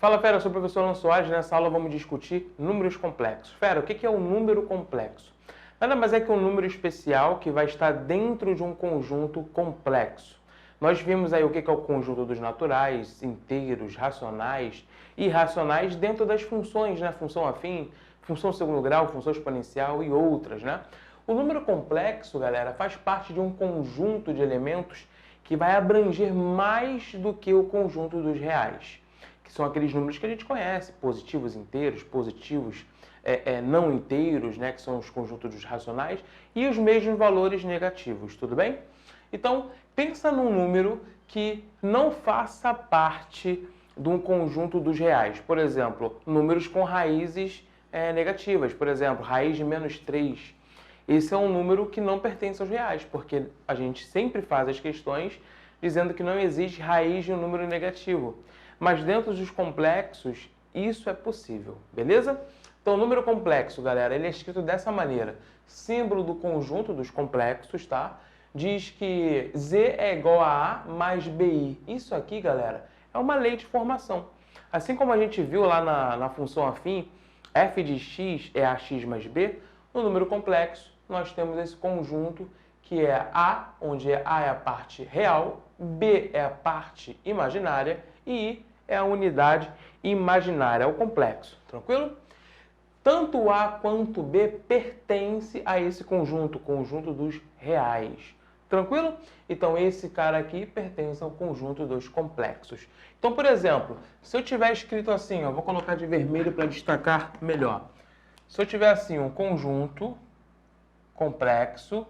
Fala, Fera, eu sou o professor Alan Soares. Nessa aula vamos discutir números complexos. Fera, o que é um número complexo? Nada mais é que um número especial que vai estar dentro de um conjunto complexo. Nós vimos aí o que é o conjunto dos naturais, inteiros, racionais e irracionais dentro das funções, né? Função afim, função segundo grau, função exponencial e outras, né? O número complexo, galera, faz parte de um conjunto de elementos que vai abranger mais do que o conjunto dos reais, que são aqueles números que a gente conhece, positivos inteiros, positivos não inteiros, né, que são os conjuntos dos racionais, e os mesmos valores negativos, tudo bem? Então, pensa num número que não faça parte de um conjunto dos reais. Por exemplo, números com raízes negativas. Por exemplo, raiz de menos 3. Esse é um número que não pertence aos reais, porque a gente sempre faz as questões dizendo que não existe raiz de um número negativo. Mas dentro dos complexos, isso é possível, beleza? Então, o número complexo, galera, ele é escrito dessa maneira. Símbolo do conjunto dos complexos, tá? Diz que Z é igual a mais BI. Isso aqui, galera, é uma lei de formação. Assim como a gente viu lá na função afim, f de x é ax mais b, no número complexo, nós temos esse conjunto que é A, onde A é a parte real, B é a parte imaginária e I é a unidade imaginária, é o complexo, tranquilo? Tanto A quanto B pertence a esse conjunto, conjunto dos reais, tranquilo? Então, esse cara aqui pertence ao conjunto dos complexos. Então, por exemplo, se eu tiver escrito assim, ó, vou colocar de vermelho para destacar melhor. Se eu tiver assim, um conjunto complexo,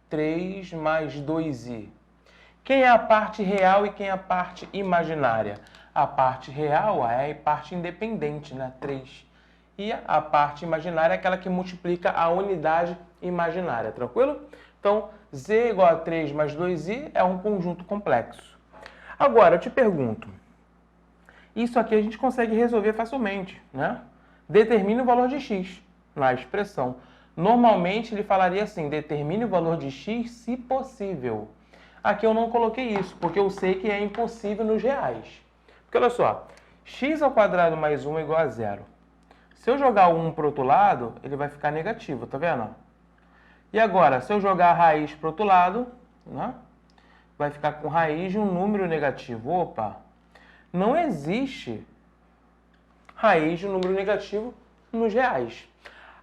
3 mais 2i. Quem é a parte real e quem é a parte imaginária? A parte real é a parte independente, né? 3. E a parte imaginária é aquela que multiplica a unidade imaginária, tranquilo? Então, z igual a 3 mais 2i é um conjunto complexo. Agora, eu te pergunto, isso aqui a gente consegue resolver facilmente, né? Determine o valor de x na expressão. Normalmente, ele falaria assim, determine o valor de x se possível. Aqui eu não coloquei isso, porque eu sei que é impossível nos reais. Porque olha só, x ao quadrado mais 1 é igual a 0. Se eu jogar o 1 para o outro lado, ele vai ficar negativo, tá vendo? E agora, se eu jogar a raiz para o outro lado, né, vai ficar com raiz de um número negativo. Opa! Não existe raiz de um número negativo nos reais.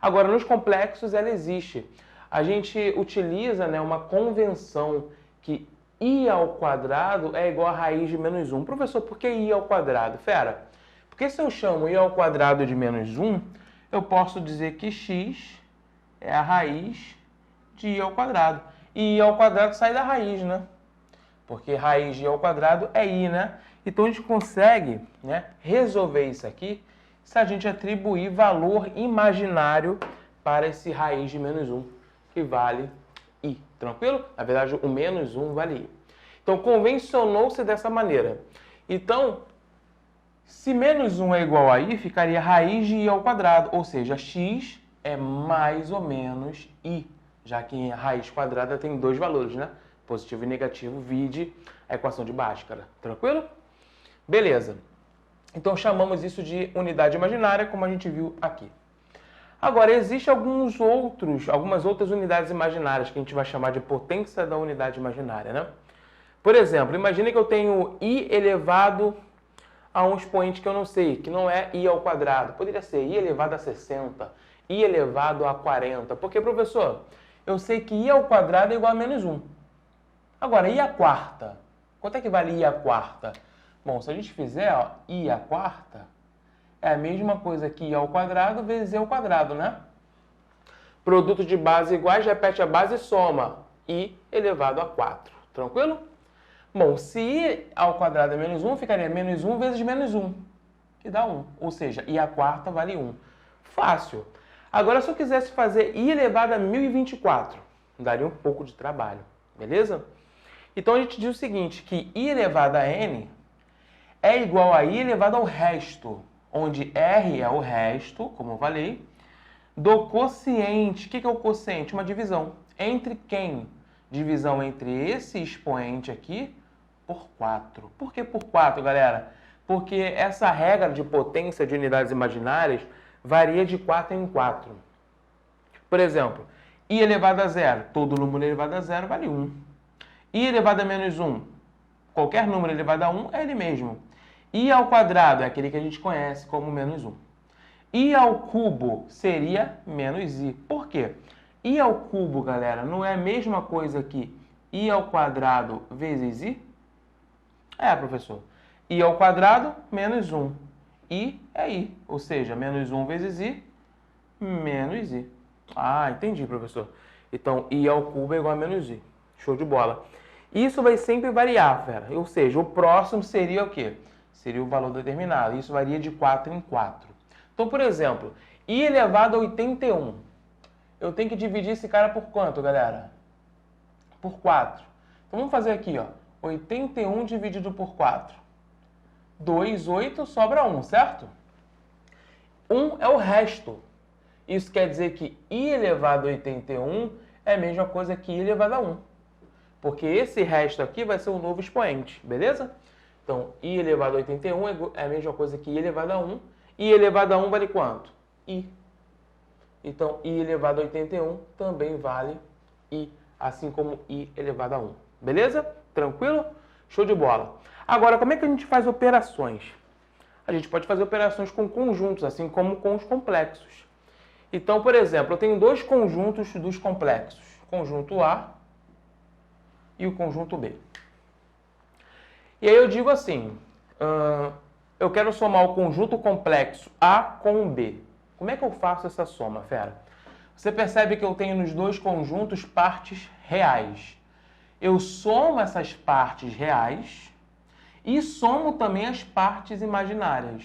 Agora, nos complexos, ela existe. A gente utiliza, né, uma convenção que i ao quadrado é igual a raiz de menos 1. Professor, por que i ao quadrado? Fera, porque se eu chamo i ao quadrado de menos 1, eu posso dizer que x é a raiz de i ao quadrado. E i ao quadrado sai da raiz, né? Porque raiz de i ao quadrado é i, né? Então, a gente consegue, né, resolver isso aqui se a gente atribuir valor imaginário para esse raiz de menos 1, que vale i. Tranquilo? Na verdade, o menos 1 vale i. Então, convencionou-se dessa maneira. Então, se menos 1 é igual a i, ficaria raiz de i ao quadrado, ou seja, x é mais ou menos i, já que a raiz quadrada tem dois valores, né? Positivo e negativo, vide a equação de Bhaskara. Tranquilo? Beleza. Então, chamamos isso de unidade imaginária, como a gente viu aqui. Agora, existem algumas outras unidades imaginárias que a gente vai chamar de potência da unidade imaginária, né? Por exemplo, imagine que eu tenho i elevado a um expoente que eu não sei, que não é i ao quadrado. Poderia ser i elevado a 60, i elevado a 40. Porque, professor, eu sei que i ao quadrado é igual a menos 1. Agora, i à quarta? Quanto é que vale i à quarta? Bom, se a gente fizer, ó, i à quarta, é a mesma coisa que i ao quadrado vezes i ao quadrado, né? Produto de bases iguais, repete a base e soma. I elevado a 4. Tranquilo? Bom, se i ao quadrado é menos 1, ficaria menos 1 vezes menos 1, que dá 1. Ou seja, i à quarta vale 1. Fácil. Agora, se eu quisesse fazer i elevado a 1024, daria um pouco de trabalho, beleza? Então, a gente diz o seguinte, que i elevado a n é igual a i elevado ao resto, onde r é o resto, como eu falei, do quociente. O que é o quociente? Uma divisão. Entre quem? Divisão entre esse expoente aqui por 4. Por que por 4, galera? porque essa regra de potência de unidades imaginárias varia de 4 em 4. Por exemplo, i elevado a zero, todo número elevado a zero vale 1. I elevado a menos 1, qualquer número elevado a 1 é ele mesmo. I ao quadrado é aquele que a gente conhece como menos 1. I ao cubo seria menos i. Por quê? I ao cubo, galera, não é a mesma coisa que i ao quadrado vezes i? É, professor. I ao quadrado menos 1. I é i, ou seja, menos 1 vezes i, menos i. Ah, entendi, professor. Então, i ao cubo é igual a menos i. Show de bola. Isso vai sempre variar, fera. Ou seja, o próximo seria o quê? Seria o valor determinado. Isso varia de 4 em 4. Então, por exemplo, i elevado a 81. Eu tenho que dividir esse cara por quanto, galera? Por 4. Então, vamos fazer aqui, ó. 81 dividido por 4. 2, 8, sobra 1, certo? 1 é o resto. Isso quer dizer que i elevado a 81 é a mesma coisa que i elevado a 1. Porque esse resto aqui vai ser um novo expoente, beleza? Então, i elevado a 81 é a mesma coisa que i elevado a 1. I elevado a 1 vale quanto? I. Então, i elevado a 81 também vale i, assim como i elevado a 1. Beleza? Tranquilo? Show de bola. Agora, como é que a gente faz operações? A gente pode fazer operações com conjuntos, assim como com os complexos. Então, por exemplo, eu tenho dois conjuntos dos complexos. O conjunto A e o conjunto B. E aí eu digo assim, eu quero somar o conjunto complexo A com o B. Como é que eu faço essa soma, fera? Você percebe que eu tenho nos dois conjuntos partes reais. Eu somo essas partes reais e somo também as partes imaginárias.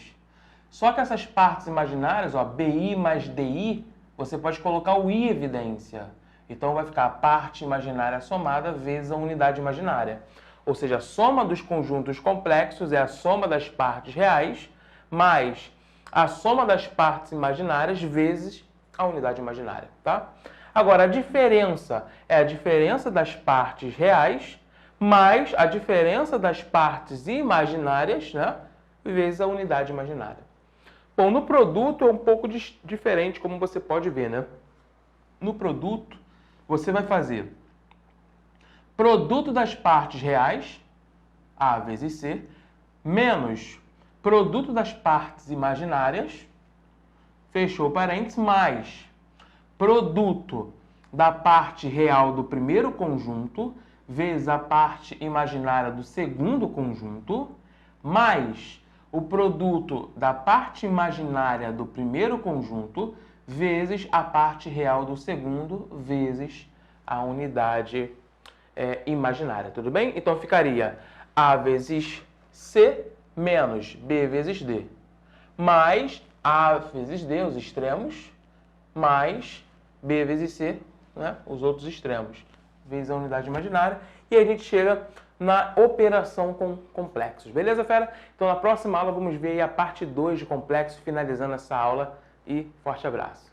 Só que essas partes imaginárias, ó, BI mais DI, você pode colocar o I em evidência. Então vai ficar a parte imaginária somada vezes a unidade imaginária. Ou seja, a soma dos conjuntos complexos é a soma das partes reais mais a soma das partes imaginárias vezes a unidade imaginária, tá? Agora, a diferença é a diferença das partes reais mais a diferença das partes imaginárias, né, vezes a unidade imaginária. Bom, no produto é um pouco diferente, como você pode ver, né? No produto, você vai fazer produto das partes reais, A vezes C, menos produto das partes imaginárias, fechou parênteses, mais produto da parte real do primeiro conjunto, vezes a parte imaginária do segundo conjunto, mais o produto da parte imaginária do primeiro conjunto, vezes a parte real do segundo, vezes a unidade imaginária, tudo bem? Então ficaria A vezes C menos B vezes D, mais A vezes D, os extremos, mais B vezes C, né, os outros extremos, vezes a unidade imaginária, e aí a gente chega na operação com complexos. Beleza, fera? Então na próxima aula vamos ver aí a parte 2 de complexos, finalizando essa aula, e forte abraço.